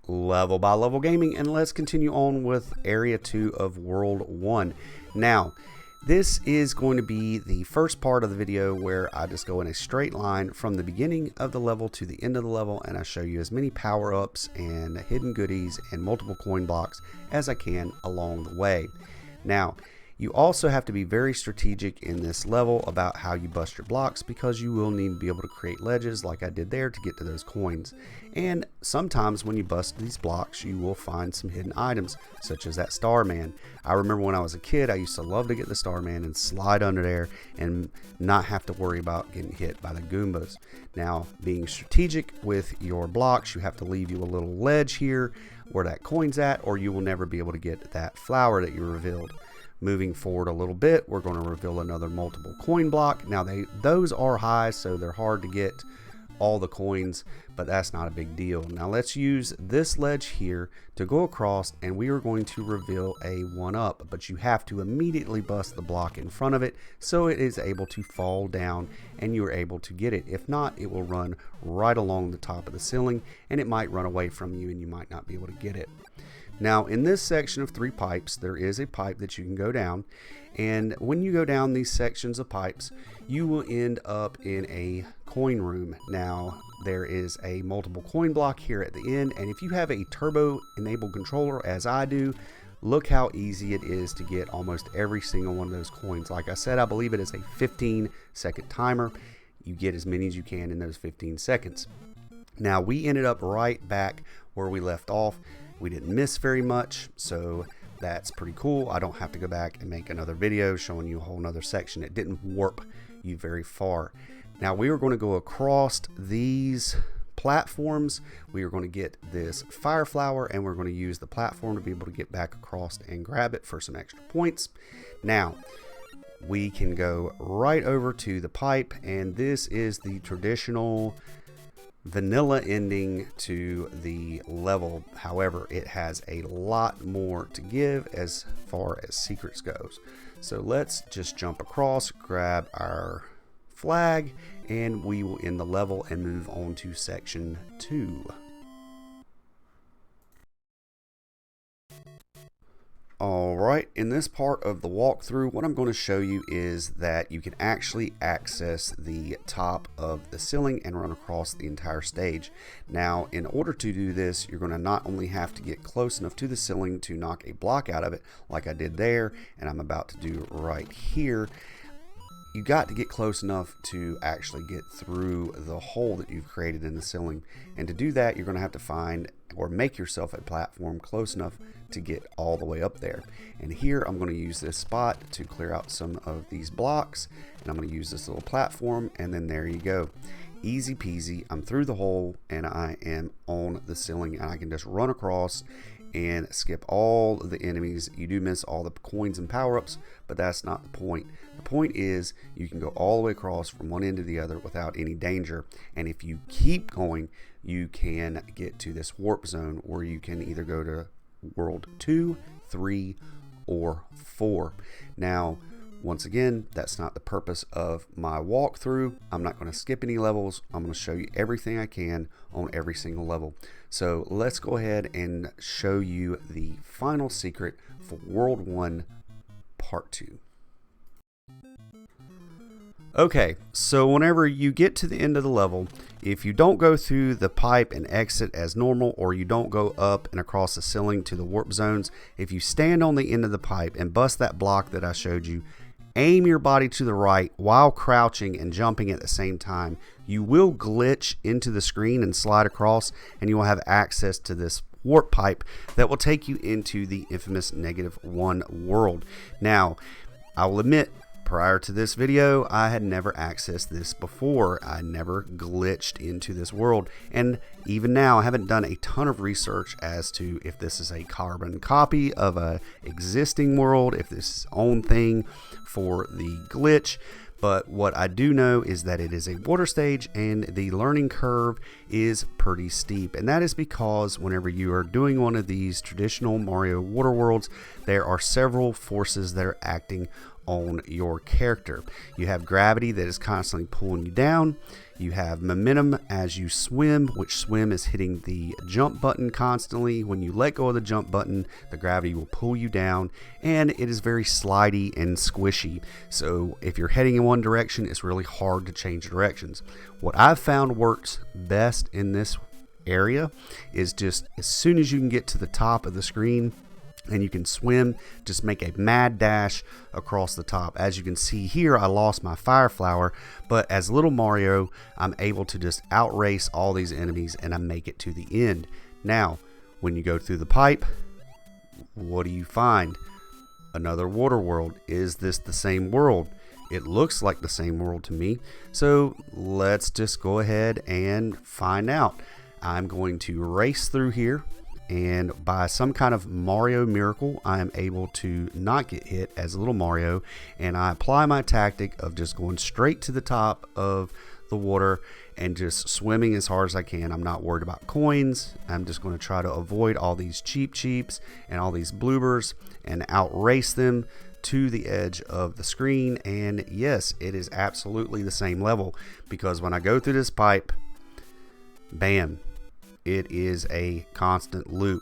Level by Level Gaming, and let's continue on with Area 2 of World 1. Now, this is going to be the first part of the video where I just go in a straight line from the beginning of the level to the end of the level, and I show you as many power-ups and hidden goodies and multiple coin blocks as I can along the way. Now, you also have to be very strategic in this level about how you bust your blocks, because you will need to be able to create ledges like I did there to get to those coins. And sometimes when you bust these blocks, you will find some hidden items, such as that Starman. I remember when I was a kid, I used to love to get the Starman and slide under there and not have to worry about getting hit by the Goombas. Now, being strategic with your blocks, you have to leave you a little ledge here where that coin's at, or you will never be able to get that flower that you revealed. Moving forward a little bit, we're going to reveal another multiple coin block. Now those are high, so they're hard to get all the coins, but that's not a big deal. Now let's use this ledge here to go across, and we are going to reveal a 1-up, but you have to immediately bust the block in front of it so it is able to fall down and you are able to get it. If not, it will run right along the top of the ceiling and it might run away from you and you might not be able to get it. Now, in this section of 3 pipes, there is a pipe that you can go down, and when you go down these sections of pipes, you will end up in a coin room. Now, there is a multiple coin block here at the end, and if you have a turbo enabled controller, as I do, look how easy it is to get almost every single one of those coins. Like I said, I believe it is a 15-second timer. You get as many as you can in those 15 seconds. Now, we ended up right back where we left off. We didn't miss very much, so that's pretty cool. I don't have to go back and make another video showing you a whole nother section. It didn't warp you very far. Now we are going to go across these platforms. We are going to get this fire flower, and we're going to use the platform to be able to get back across and grab it for some extra points. Now, we can go right over to the pipe, and this is the traditional vanilla ending to the level. However, it has a lot more to give as far as secrets goes. So let's just jump across, grab our flag, and we will end the level and move on to section 2. Alright, in this part of the walkthrough, what I'm going to show you is that you can actually access the top of the ceiling and run across the entire stage. Now, in order to do this, you're going to not only have to get close enough to the ceiling to knock a block out of it, like I did there, and I'm about to do right here. You got to get close enough to actually get through the hole that you've created in the ceiling. And to do that, you're going to have to find or make yourself a platform close enough to get all the way up there. And here I'm going to use this spot to clear out some of these blocks, and I'm going to use this little platform, and then there you go. Easy peasy. I'm through the hole and I am on the ceiling, and I can just run across and skip all of the enemies. You do miss all the coins and power-ups, but that's not the point. The point is you can go all the way across from one end to the other without any danger, and if you keep going, you can get to this warp zone where you can either go to world 2, 3, or 4. Now, once again, that's not the purpose of my walkthrough. I'm not going to skip any levels. I'm going to show you everything I can on every single level. So let's go ahead and show you the final secret for World 1 Part 2. Okay, so whenever you get to the end of the level, if you don't go through the pipe and exit as normal, or you don't go up and across the ceiling to the warp zones, if you stand on the end of the pipe and bust that block that I showed you, aim your body to the right while crouching and jumping at the same time, you will glitch into the screen and slide across, and you will have access to this warp pipe that will take you into the infamous -1 world. Now, I will admit, prior to this video, I had never accessed this before. I never glitched into this world, and even now I haven't done a ton of research as to if this is a carbon copy of a existing world, if this is its own thing for the glitch. But what I do know is that it is a water stage, and the learning curve is pretty steep, and that is because whenever you are doing one of these traditional Mario water worlds, there are several forces that are acting on your character. You have gravity that is constantly pulling you down. You have momentum as you swim, which swim is hitting the jump button constantly. When you let go of the jump button, the gravity will pull you down, and it is very slidey and squishy. So if you're heading in one direction, it's really hard to change directions. What I've found works best in this area is just as soon as you can get to the top of the screen and you can swim, just make a mad dash across the top. As you can see here, I lost my fire flower, but as little Mario, I'm able to just outrace all these enemies and I make it to the end. Now, when you go through the pipe, what do you find? Another water world. Is this the same world? It looks like the same world to me. So let's just go ahead and find out. I'm going to race through here, and by some kind of Mario miracle, I am able to not get hit as little Mario, and I apply my tactic of just going straight to the top of the water and just swimming as hard as I can. I'm not worried about coins. I'm just going to try to avoid all these cheeps and all these bloopers and outrace them to the edge of the screen. And yes, it is absolutely the same level, because when I go through this pipe, bam, it is a constant loop.